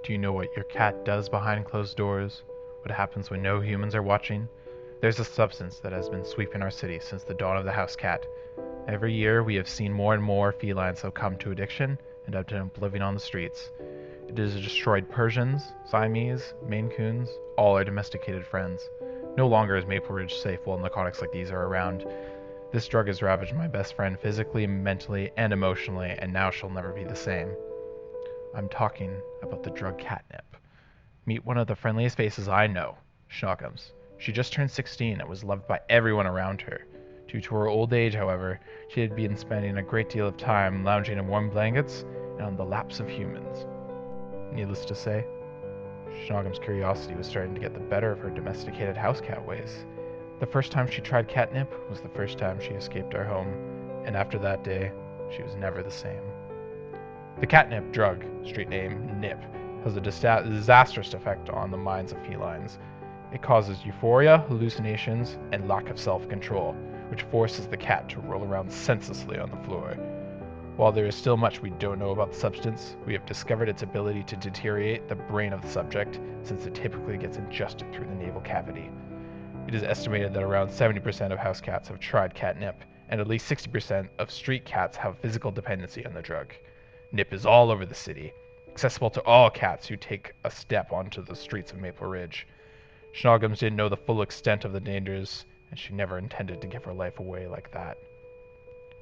Do you know what your cat does behind closed doors? What happens when no humans are watching? There's a substance that has been sweeping our city since the dawn of the house cat. Every year, we have seen more and more felines succumb to addiction and end up living on the streets. It has destroyed Persians, Siamese, Maine Coons, all our domesticated friends. No longer is Maple Ridge safe while narcotics like these are around. This drug has ravaged my best friend physically, mentally, and emotionally, and now she'll never be the same. I'm talking about the drug catnip. Meet one of the friendliest faces I know, Schnockums. She just turned 16 and was loved by everyone around her. Due to her old age, however, she had been spending a great deal of time lounging in warm blankets and on the laps of humans. Needless to say, Schnoggum's curiosity was starting to get the better of her domesticated house cat ways. The first time she tried catnip was the first time she escaped our home, and after that day, she was never the same. The catnip drug, street name Nip, has a disastrous effect on the minds of felines. It causes euphoria, hallucinations, and lack of self-control, which forces the cat to roll around senselessly on the floor. While there is still much we don't know about the substance, we have discovered its ability to deteriorate the brain of the subject, since it typically gets ingested through the nasal cavity. It is estimated that around 70% of house cats have tried catnip, and at least 60% of street cats have physical dependency on the drug. Nip is all over the city, accessible to all cats who take a step onto the streets of Maple Ridge. Schnoggums didn't know the full extent of the dangers, and she never intended to give her life away like that.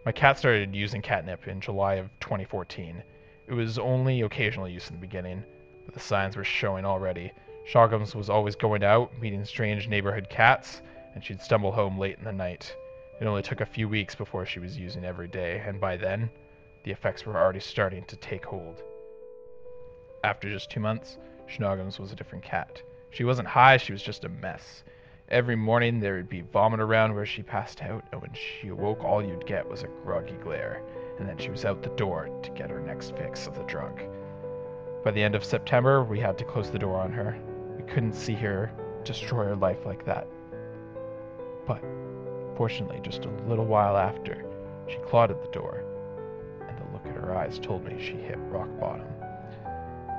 My cat started using catnip in July of 2014. It was only occasional use in the beginning, but the signs were showing already. Schnoggums was always going out, meeting strange neighborhood cats, and she'd stumble home late in the night. It only took a few weeks before she was using every day, and by then, the effects were already starting to take hold. After just 2 months, Schnoggums was a different cat. She wasn't high, she was just a mess. Every morning there would be vomit around where she passed out, and when she awoke all you'd get was a groggy glare, and then she was out the door to get her next fix of the drug. By the end of September, we had to close the door on her. We couldn't see her destroy her life like that. But, fortunately, just a little while after, she clawed at the door, and the look at her eyes told me she hit rock bottom.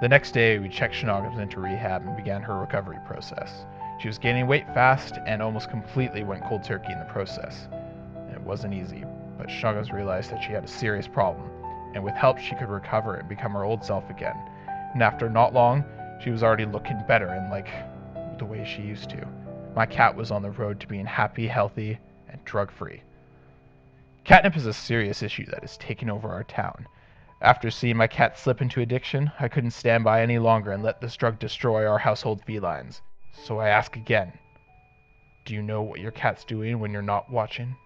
The next day, we checked Schnoggums into rehab and began her recovery process. She was gaining weight fast and almost completely went cold turkey in the process. And it wasn't easy, but Schnoggums realized that she had a serious problem, and with help she could recover and become her old self again. And after not long, she was already looking better and like the way she used to. My cat was on the road to being happy, healthy, and drug-free. Catnip is a serious issue that is taking over our town. After seeing my cat slip into addiction, I couldn't stand by any longer and let this drug destroy our household felines. So I ask again, do you know what your cat's doing when you're not watching?